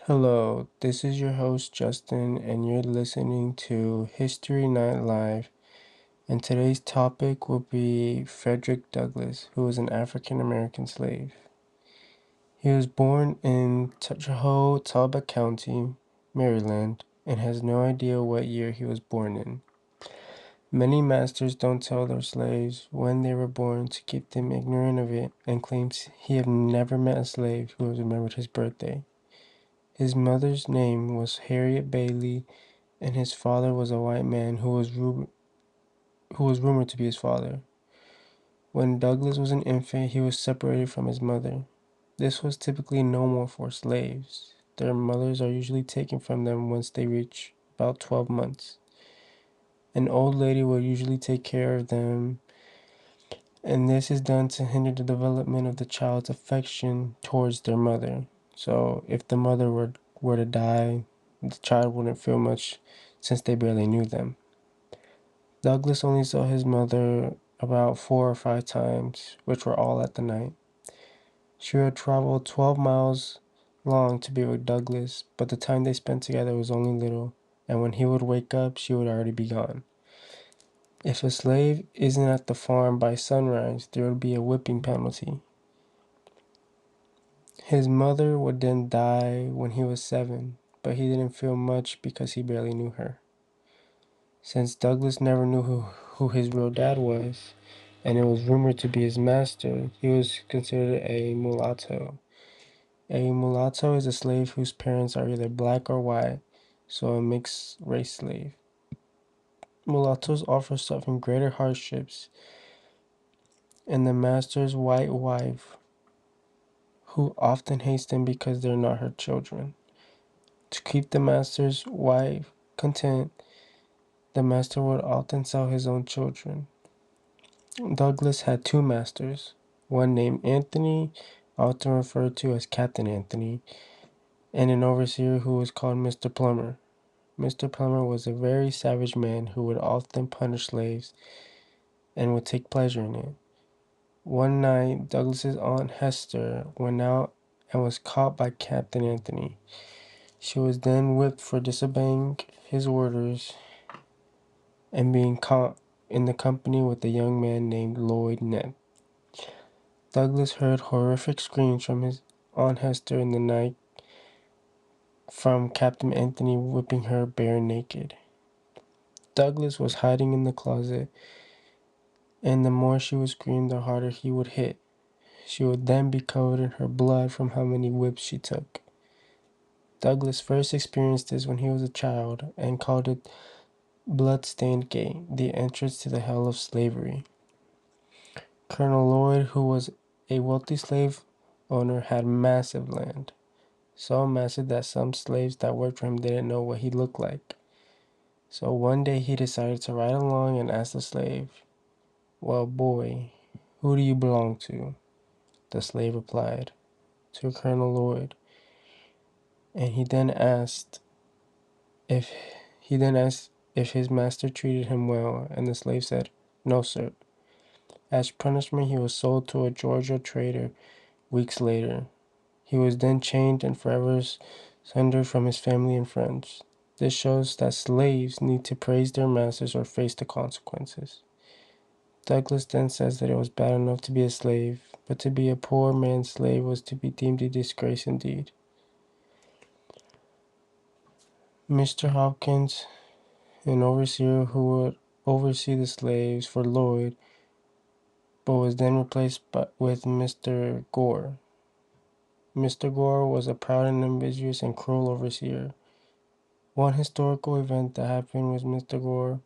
Hello, this is your host Justin, and you're listening to History Night Live. And today's topic will be Fredrick Douglass, who was an African American slave. He was born in Talbot County, Maryland, and has no idea what year he was born in. Many masters don't tell their slaves when they were born to keep them ignorant of it, and claims he had never met a slave who remembered his birthday. His mother's name was Harriet Bailey, and his father was a white man who was rumored to be his father. When Douglass was an infant, he was separated from his mother. This was typically normal for slaves. Their mothers are usually taken from them once they reach about 12 months. An old lady will usually take care of them, and this is done to hinder the development of the child's affection towards their mother. So if the mother were to die, the child wouldn't feel much since they barely knew them. Douglass only saw his mother about 4 or 5 times, which were all at the night. She would travel 12 miles long to be with Douglass, but the time they spent together was only little, and when he would wake up, she would already be gone. If a slave isn't at the farm by sunrise, there would be a whipping penalty. His mother would then die when he was 7, but he didn't feel much because he barely knew her. Since Douglass never knew who his real dad was, and it was rumored to be his master, he was considered a mulatto. A mulatto is a slave whose parents are either black or white, so a mixed race slave. Mulattoes often suffer greater hardships, and the master's white wife, who often hates them because they're not her children. To keep the master's wife content, the master would often sell his own children. Douglass had two masters, one named Anthony, often referred to as Captain Anthony, and an overseer who was called Mr. Plummer. Mr. Plummer was a very savage man who would often punish slaves and would take pleasure in it. One night, Douglass's aunt Hester went out and was caught by Captain Anthony. She was then whipped for disobeying his orders and being caught in the company with a young man named Lloyd Nett. Douglass heard horrific screams from his Aunt Hester in the night from Captain Anthony whipping her bare naked. Douglass was hiding in the closet, and the more she would scream, the harder he would hit. She would then be covered in her blood from how many whips she took. Douglass first experienced this when he was a child and called it Bloodstained Gate, the entrance to the hell of slavery. Colonel Lloyd, who was a wealthy slave owner, had massive land. So massive that some slaves that worked for him didn't know what he looked like. So one day he decided to ride along and ask the slave, "Well, boy, who do you belong to?" The slave replied, "To Colonel Lloyd." And if he then asked if his master treated him well, and the slave said, "No, sir." As punishment, he was sold to a Georgia trader weeks later. He was then chained and forever sundered from his family and friends. This shows that slaves need to praise their masters or face the consequences. Douglass then says that it was bad enough to be a slave, but to be a poor man's slave was to be deemed a disgrace indeed. Mr. Hopkins, an overseer who would oversee the slaves for Lloyd, but was then replaced with Mr. Gore. Mr. Gore was a proud and ambitious and cruel overseer. One historical event that happened was Mr. Gore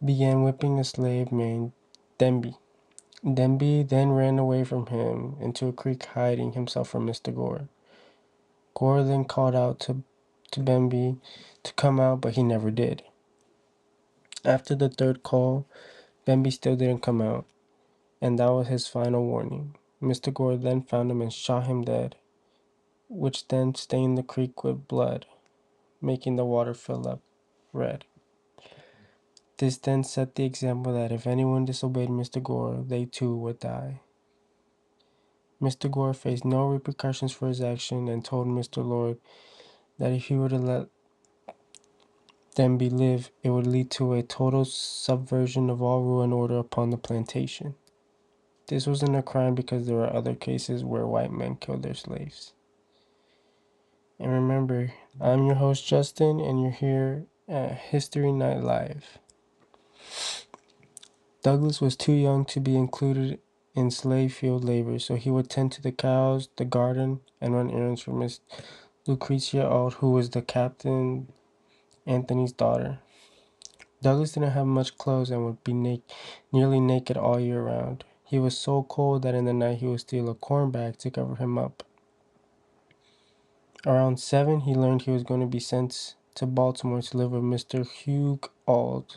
began whipping a slave named Denby. Denby then ran away from him into a creek, hiding himself from Mr. Gore. Gore then called out to Denby to come out, but he never did. After the third call, Denby still didn't come out, and that was his final warning. Mr. Gore then found him and shot him dead, which then stained the creek with blood, making the water fill up red. This then set the example that if anyone disobeyed Mr. Gore, they too would die. Mr. Gore faced no repercussions for his action and told Mr. Lloyd that if he were to let them be live, it would lead to a total subversion of all rule and order upon the plantation. This wasn't a crime because there were other cases where white men killed their slaves. And remember, I'm your host Justin, and you're here at History Night Live. Douglass was too young to be included in slave field labor, so he would tend to the cows, the garden, and run errands for Miss Lucretia Auld, who was the Captain Anthony's daughter. Douglass didn't have much clothes and would be nearly naked all year round. He was so cold that in the night he would steal a corn bag to cover him up. Around 7, he learned he was going to be sent to Baltimore to live with Mr. Hugh Auld,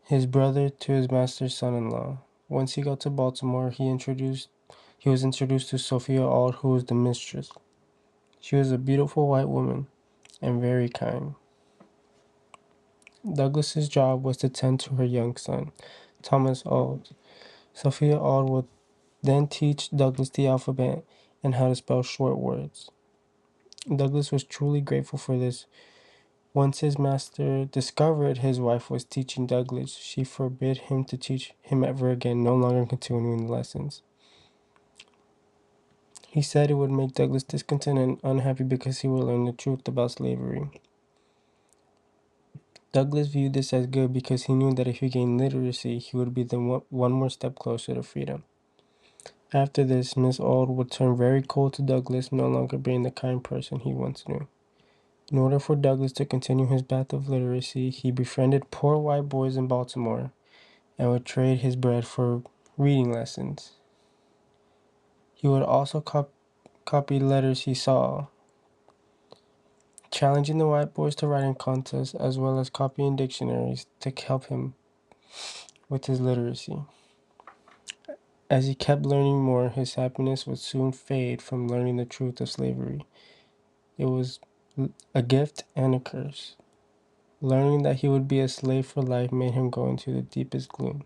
his brother to his master's son-in-law. Once he got to Baltimore, he was introduced to Sophia Auld, who was the mistress. She was a beautiful white woman and very kind. Douglas's job was to tend to her young son, Thomas Auld. Sophia Auld would then teach Douglass the alphabet and how to spell short words. Douglass was truly grateful for this. Once his master discovered his wife was teaching Douglass, she forbade him to teach him ever again, no longer continuing the lessons. He said it would make Douglass discontent and unhappy because he would learn the truth about slavery. Douglass viewed this as good because he knew that if he gained literacy, he would be one more step closer to freedom. After this, Miss Auld would turn very cold to Douglass, no longer being the kind person he once knew. In order for Douglass to continue his path of literacy, he befriended poor white boys in Baltimore and would trade his bread for reading lessons. He would also copy letters he saw, challenging the white boys to writing contests as well as copying dictionaries to help him with his literacy. As he kept learning more, his happiness would soon fade from learning the truth of slavery. It was a gift and a curse. Learning that he would be a slave for life made him go into the deepest gloom.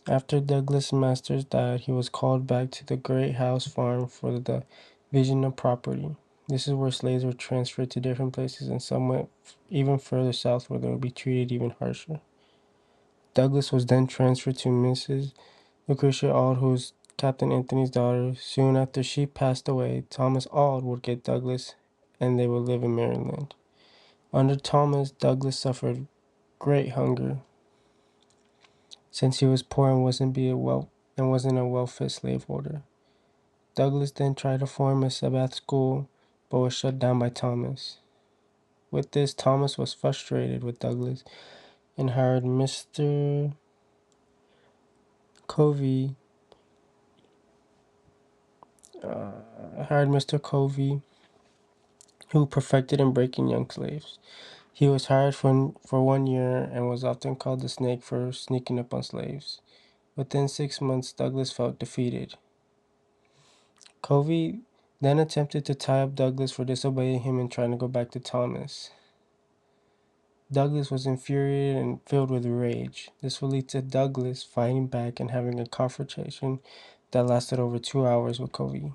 After Douglass' masters died, he was called back to the Great House Farm for the division of property. This is where slaves were transferred to different places, and some went even further south where they would be treated even harsher. Douglass was then transferred to Mrs. Lucretia Auld, who was Captain Anthony's daughter. Soon after she passed away, Thomas Auld would get Douglass, and they would live in Maryland. Under Thomas, Douglass suffered great hunger, since he was poor and wasn't a well-fit slaveholder. Douglass then tried to form a Sabbath school, but was shut down by Thomas. With this, Thomas was frustrated with Douglass and hired Mr. Covey, who perfected in breaking young slaves. He was hired for 1 year and was often called the snake for sneaking up on slaves. Within 6 months, Douglass felt defeated. Covey then attempted to tie up Douglass for disobeying him and trying to go back to Thomas. Douglass was infuriated and filled with rage. This would lead to Douglass fighting back and having a confrontation that lasted over 2 hours with Covey.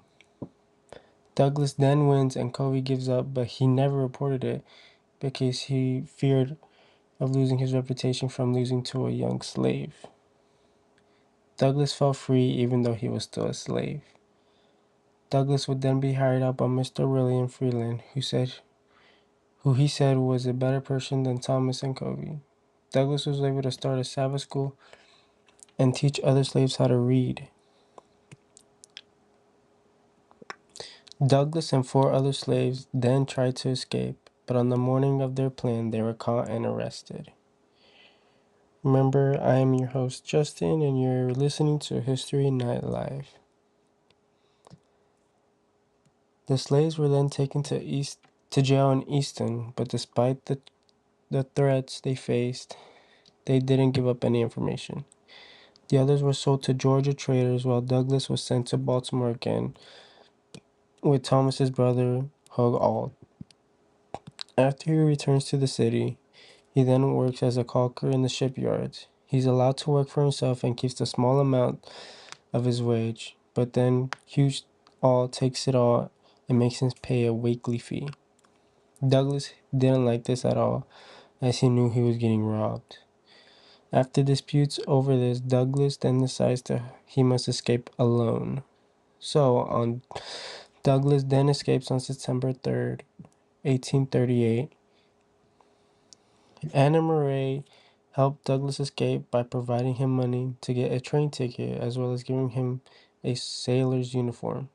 Douglass then wins and Covey gives up, but he never reported it because he feared of losing his reputation from losing to a young slave. Douglass felt free even though he was still a slave. Douglass would then be hired out by Mr. William Freeland, who he said was a better person than Thomas and Covey. Douglass was able to start a Sabbath school and teach other slaves how to read. Douglass and 4 other slaves then tried to escape, but on the morning of their plan, they were caught and arrested. Remember, I am your host, Justin, and you're listening to History Night Live. The slaves were then taken to jail in Easton, but despite the threats they faced, they didn't give up any information. The others were sold to Georgia traders, while Douglass was sent to Baltimore again with Thomas's brother, Hugh Auld. After he returns to the city, he then works as a caulker in the shipyards. He's allowed to work for himself and keeps a small amount of his wage, but then Hugh Auld takes it all and makes him pay a weekly fee. Douglass didn't like this at all, as he knew he was getting robbed. After disputes over this, Douglass then decides that he must escape alone. So, Douglass then escapes on September 3rd, 1838. Anna Murray helped Douglass escape by providing him money to get a train ticket as well as giving him a sailor's uniform.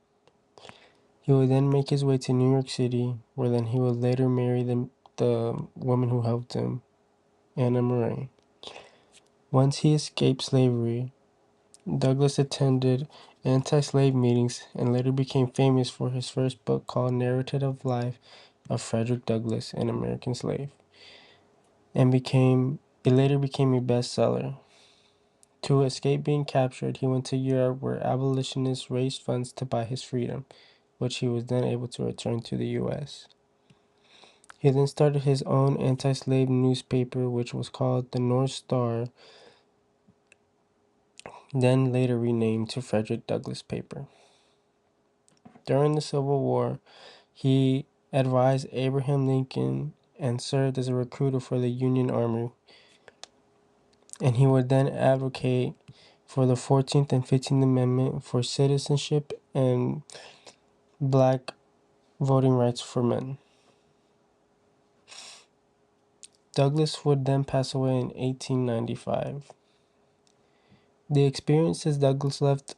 He would then make his way to New York City, where then he would later marry the woman who helped him, Anna Murray. Once he escaped slavery, Douglass attended anti-slave meetings and later became famous for his first book called Narrative of Life of Fredrick Douglass, an American Slave, and it later became a bestseller. To escape being captured, he went to Europe where abolitionists raised funds to buy his freedom, which he was then able to return to the U.S. He then started his own anti-slave newspaper, which was called the North Star, then later renamed to Frederick Douglass Paper. During the Civil War, he advised Abraham Lincoln and served as a recruiter for the Union Army, and he would then advocate for the 14th and 15th Amendment for citizenship and black voting rights for men. Douglass would then pass away in 1895. The experiences Douglass left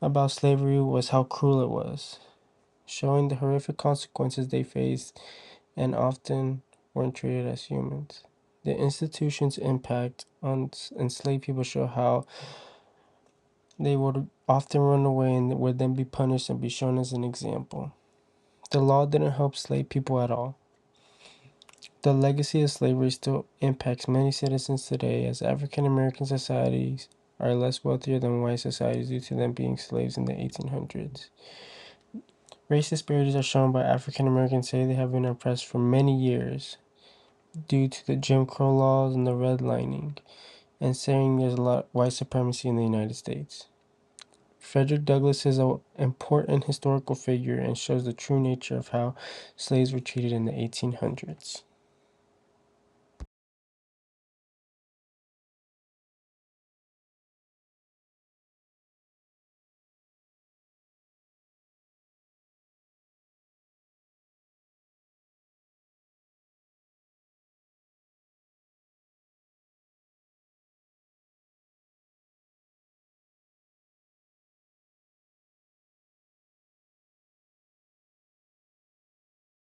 about slavery was how cruel it was, showing the horrific consequences they faced and often weren't treated as humans. The institution's impact on enslaved people show how they would often run away and would then be punished and be shown as an example. The law didn't help slave people at all. The legacy of slavery still impacts many citizens today, as African American societies are less wealthier than white societies due to them being slaves in the 1800s. Race disparities are shown by African Americans say they have been oppressed for many years due to the Jim Crow laws and the redlining, and saying there's a lot of white supremacy in the United States. Frederick Douglass is an important historical figure and shows the true nature of how slaves were treated in the 1800s.